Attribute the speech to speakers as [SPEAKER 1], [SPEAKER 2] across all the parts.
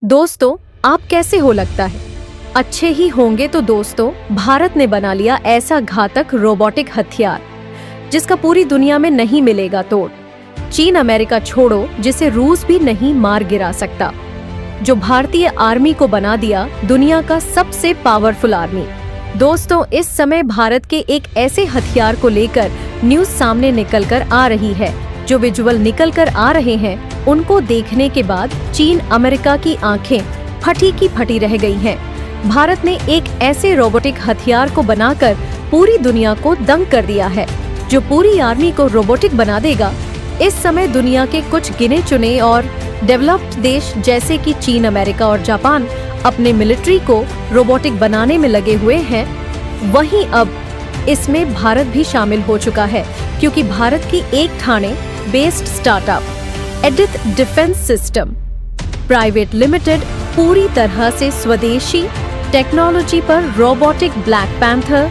[SPEAKER 1] दोस्तों, आप कैसे हो लगता है? अच्छे ही होंगे तो दोस्तों, भारत ने बना लिया ऐसा घातक रोबोटिक हथियार जिसका पूरी दुनिया में नहीं मिलेगा तोड़। चीन अमेरिका छोड़ो, जिसे रूस भी नहीं मार गिरा सकता, जो भारतीय आर्मी को बना दिया दुनिया का सबसे पावरफुल आर्मी। दोस्तों, इस समय भारत के एक ऐसे हथियार को लेकर न्यूज सामने निकलकर आ रही है, जो विजुअल निकल कर आ रहे हैं उनको देखने के बाद चीन अमेरिका की आंखें फटी की फटी रह गई हैं। भारत ने एक ऐसे रोबोटिक हथियार को बनाकर पूरी दुनिया को दंग कर दिया है, जो पूरी आर्मी को रोबोटिक बना देगा। इस समय दुनिया के कुछ गिने चुने और डेवलप्ड देश जैसे कि चीन, अमेरिका और जापान अपने मिलिट्री को रोबोटिक बनाने में लगे हुए हैं। वहीं अब इसमें भारत भी शामिल हो चुका है, क्योंकि भारत की एक Thane based startup Edith defence system private limited पूरी तरह से स्वदेशी टेक्नोलॉजी पर रोबोटिक ब्लैक पैंथर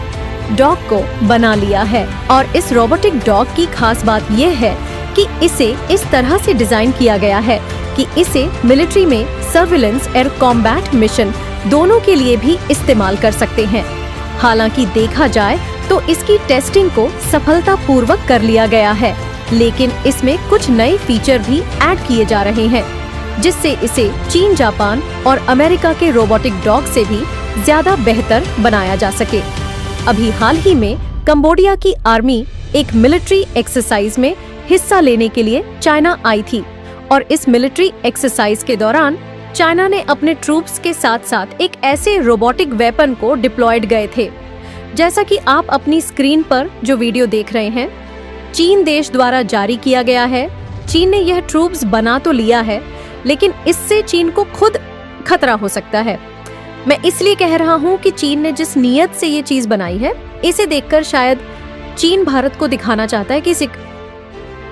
[SPEAKER 1] डॉग को बना लिया है। और इस रोबोटिक डॉग की खास बात यह है कि इसे इस तरह से डिजाइन किया गया है कि इसे मिलिट्री में सर्विलेंस और कॉम्बैट मिशन दोनों के लिए भी इस्तेमाल कर सकते हैं। हालांकि देखा जाए तो इसकी टेस्टिंग को सफलतापूर्वक कर लिया गया है, लेकिन इसमें कुछ नए फीचर भी ऐड किए जा रहे हैं, जिससे इसे चीन, जापान और अमेरिका के रोबोटिक डॉग से भी ज्यादा बेहतर बनाया जा सके। अभी हाल ही में कंबोडिया की आर्मी एक मिलिट्री एक्सरसाइज में हिस्सा लेने के लिए चाइना आई थी, और इस मिलिट्री एक्सरसाइज के दौरान चाइना ने अपने ट्रूप्स के साथ साथ एक ऐसे रोबोटिक वेपन को डिप्लॉयड गए थे। जैसा कि आप अपनी स्क्रीन पर जो वीडियो देख रहे हैं, चीन देश द्वारा जारी किया गया है। चीन ने यह ट्रूप्स बना तो लिया है, लेकिन इससे चीन को खुद खतरा हो सकता है। मैं इसलिए कह रहा हूँ कि चीन ने जिस नीयत से ये चीज बनाई है, इसे देखकर शायद चीन भारत को दिखाना चाहता है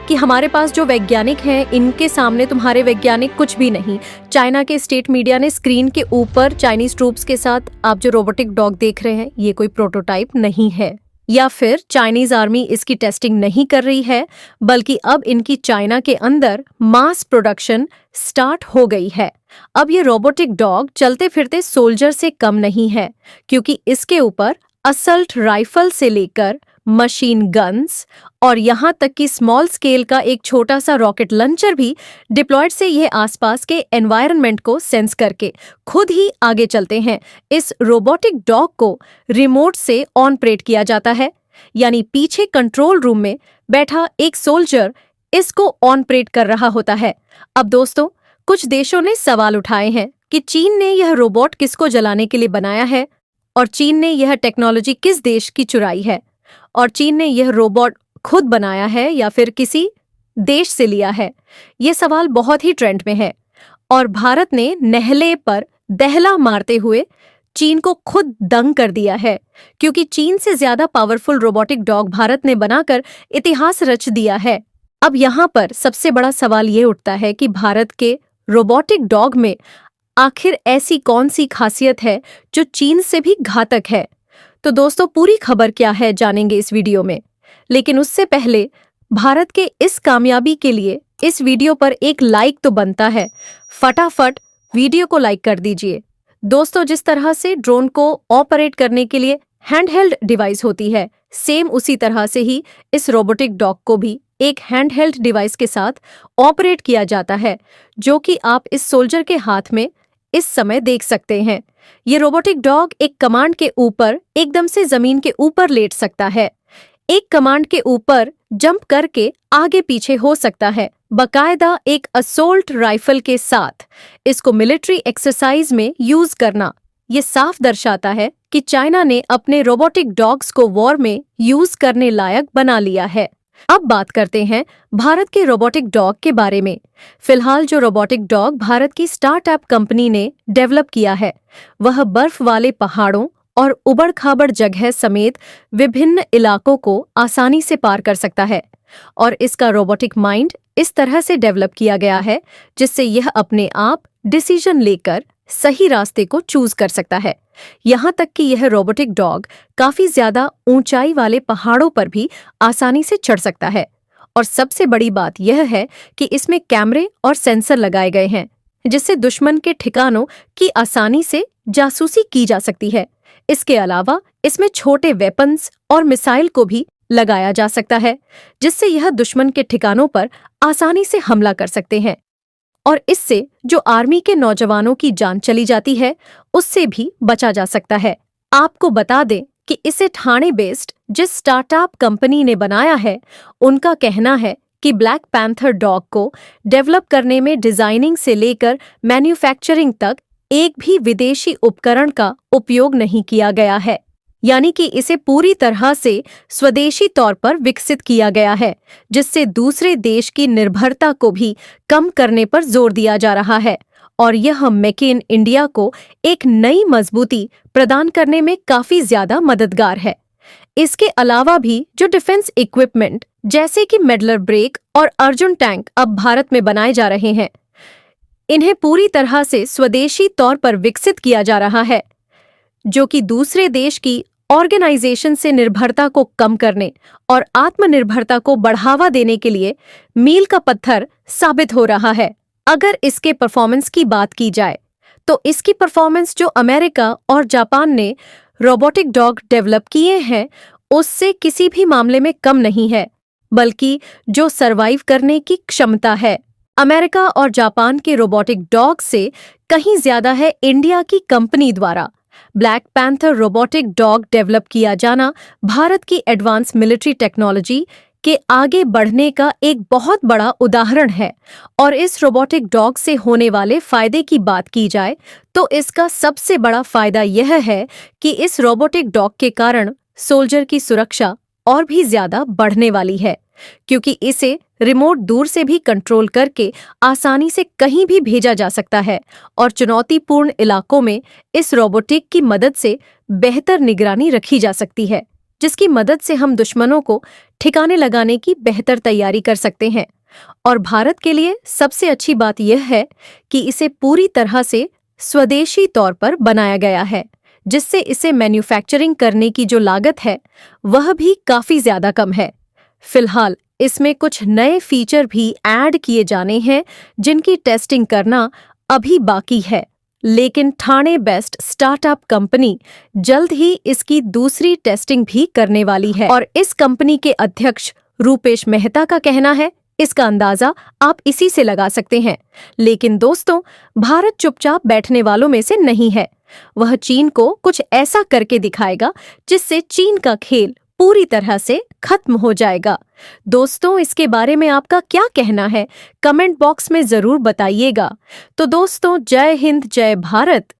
[SPEAKER 1] कि हमारे पास जो वैज्ञानिक हैं, इनके सामने तुम्हारे वैज्ञानिक कुछ भी नहीं। चाइना के स्टेट मीडिया ने स्क्रीन के ऊपर चाइनीज ट्रूप्स के साथ आप जो रोबोटिक डॉग देख रहे हैं, ये कोई प्रोटोटाइप नहीं है, या फिर चाइनीज आर्मी इसकी टेस्टिंग नहीं कर रही है, बल्कि अब इनकी चाइना के अंदर मास प्रोडक्शन स्टार्ट हो गई है। अब ये रोबोटिक डॉग चलते फिरते सोल्जर से कम नहीं है, क्योंकि इसके ऊपर असल्ट राइफल से लेकर मशीन गन्स और यहाँ तक कि स्मॉल स्केल का एक छोटा सा रॉकेट लॉन्चर भी डिप्लॉयड से यह आसपास के एनवायरनमेंट को सेंस करके खुद ही आगे चलते हैं। इस रोबोटिक डॉग को रिमोट से ऑपरेट किया जाता है, यानी पीछे कंट्रोल रूम में बैठा एक सोल्जर इसको ऑपरेट कर रहा होता है। अब दोस्तों, कुछ देशों ने सवाल उठाए हैं कि चीन ने यह रोबोट किसको जलाने के लिए बनाया है, और चीन ने यह टेक्नोलॉजी किस देश की चुराई है, और चीन ने यह रोबोट खुद बनाया है या फिर किसी देश से लिया है। ये सवाल बहुत ही ट्रेंड में है, और भारत ने नहले पर दहला मारते हुए चीन को खुद दंग कर दिया है, क्योंकि चीन से ज्यादा पावरफुल रोबोटिक डॉग भारत ने बनाकर इतिहास रच दिया है। अब यहाँ पर सबसे बड़ा सवाल ये उठता है कि भारत के रोबोटिक डॉग में आखिर ऐसी कौन सी खासियत है जो चीन से भी घातक है। तो दोस्तों, पूरी खबर क्या है जानेंगे इस वीडियो में, लेकिन उससे पहले भारत के इस कामयाबी के लिए इस वीडियो पर एक लाइक तो बनता है। फटाफट वीडियो को लाइक कर दीजिए। दोस्तों, जिस तरह से ड्रोन को ऑपरेट करने के लिए हैंडहेल्ड डिवाइस होती है, सेम उसी तरह से ही इस रोबोटिक डॉग को भी एक हैंडहेल्ड डिवाइस के साथ ऑपरेट किया जाता है, जो कि आप इस सोल्जर के हाथ में इस समय देख सकते हैं। ये रोबोटिक डॉग एक कमांड के ऊपर एकदम से जमीन के ऊपर लेट सकता है, एक कमांड के ऊपर जंप करके आगे पीछे हो सकता है, बकायदा एक असोल्ट राइफल के साथ। इसको मिलिट्री एक्सरसाइज में यूज करना ये साफ दर्शाता है कि चाइना ने अपने रोबोटिक डॉग्स को वॉर में यूज करने लायक बना लिया है। अब बात करते हैं भारत के रोबोटिक डॉग के बारे में। फिलहाल जो रोबोटिक डॉग भारत की स्टार्टअप कंपनी ने डेवलप किया है, वह बर्फ वाले पहाड़ों और उबड़-खाबड़ जगह समेत विभिन्न इलाकों को आसानी से पार कर सकता है, और इसका रोबोटिक माइंड इस तरह से डेवलप किया गया है जिससे यह अपने आप डिसीजन लेकर सही रास्ते को चूज कर सकता है। यहाँ तक कि यह रोबोटिक डॉग काफी ज्यादा ऊंचाई वाले पहाड़ों पर भी आसानी से चढ़ सकता है, और सबसे बड़ी बात यह है कि इसमें कैमरे और सेंसर लगाए गए हैं, जिससे दुश्मन के ठिकानों की आसानी से जासूसी की जा सकती है। इसके अलावा इसमें छोटे वेपन्स और मिसाइल को भी लगाया जा सकता है, जिससे यह दुश्मन के ठिकानों पर आसानी से हमला कर सकते हैं। और इससे जो आर्मी के नौजवानों की जान चली जाती है, उससे भी बचा जा सकता है। आपको बता दें कि इसे ठाणे बेस्ड जिस स्टार्टअप कंपनी ने बनाया है, उनका कहना है कि ब्लैक पैंथर डॉग को डेवलप करने में डिजाइनिंग से लेकर मैन्युफैक्चरिंग तक एक भी विदेशी उपकरण का उपयोग नहीं किया गया है, यानी कि इसे पूरी तरह से स्वदेशी तौर पर विकसित किया गया है, जिससे दूसरे देश की निर्भरता को भी कम करने पर जोर दिया जा रहा है। और यह मेक इन इंडिया को एक नई मजबूती प्रदान करने में काफी ज्यादा मददगार है। इसके अलावा भी जो डिफेंस इक्विपमेंट जैसे कि मेडलर ब्रेक और अर्जुन टैंक अब भारत में बनाए जा रहे हैं, इन्हें पूरी तरह से स्वदेशी तौर पर विकसित किया जा रहा है, जो कि दूसरे देश की ऑर्गेनाइजेशन से निर्भरता को कम करने और आत्मनिर्भरता को बढ़ावा देने के लिए मील का पत्थर साबित हो रहा है। अगर इसके परफॉर्मेंस की बात की जाए तो इसकी परफॉर्मेंस जो अमेरिका और जापान ने रोबोटिक डॉग डेवलप किए हैं, उससे किसी भी मामले में कम नहीं है, बल्कि जो सरवाइव करने की क्षमता है अमेरिका और जापान के रोबोटिक डॉग से कहीं ज्यादा है इंडिया की कंपनी द्वारा। Black panther robotic dog develop किया जाना भारत की एडवांस मिलिट्री टेक्नोलॉजी के आगे बढ़ने का एक बहुत बड़ा उदाहरण है। और इस रोबोटिक डॉग से होने वाले फायदे की बात की जाए तो इसका सबसे बड़ा फायदा यह है कि इस रोबोटिक डॉग के कारण सोल्जर की सुरक्षा और भी ज्यादा बढ़ने वाली है, क्योंकि इसे रिमोट दूर से भी कंट्रोल करके आसानी से कहीं भी भेजा जा सकता है और चुनौतीपूर्ण इलाकों में इस रोबोटिक की मदद से बेहतर निगरानी रखी जा सकती है, जिसकी मदद से हम दुश्मनों को ठिकाने लगाने की बेहतर तैयारी कर सकते हैं। और भारत के लिए सबसे अच्छी बात यह है कि इसे पूरी तरह से स्वदेशी तौर पर बनाया गया है, जिससे इसे मैन्युफैक्चरिंग करने की जो लागत है वह भी काफी ज्यादा कम है। फिलहाल इसमें कुछ नए फीचर भी ऐड किए जाने हैं, जिनकी टेस्टिंग करना अभी बाकी है, लेकिन ठाणे बेस्ड स्टार्टअप कंपनी जल्द ही इसकी दूसरी टेस्टिंग भी करने वाली है। और इस कंपनी के अध्यक्ष रूपेश मेहता का कहना है, इसका अंदाजा आप इसी से लगा सकते हैं। लेकिन दोस्तों, भारत चुपचाप बैठने वालों में से नहीं है। वह चीन को कुछ ऐसा करके दिखाएगा जिससे चीन का खेल पूरी तरह से खत्म हो जाएगा। दोस्तों, इसके बारे में आपका क्या कहना है? कमेंट बॉक्स में जरूर बताइएगा। तो दोस्तों, जय हिंद, जय भारत।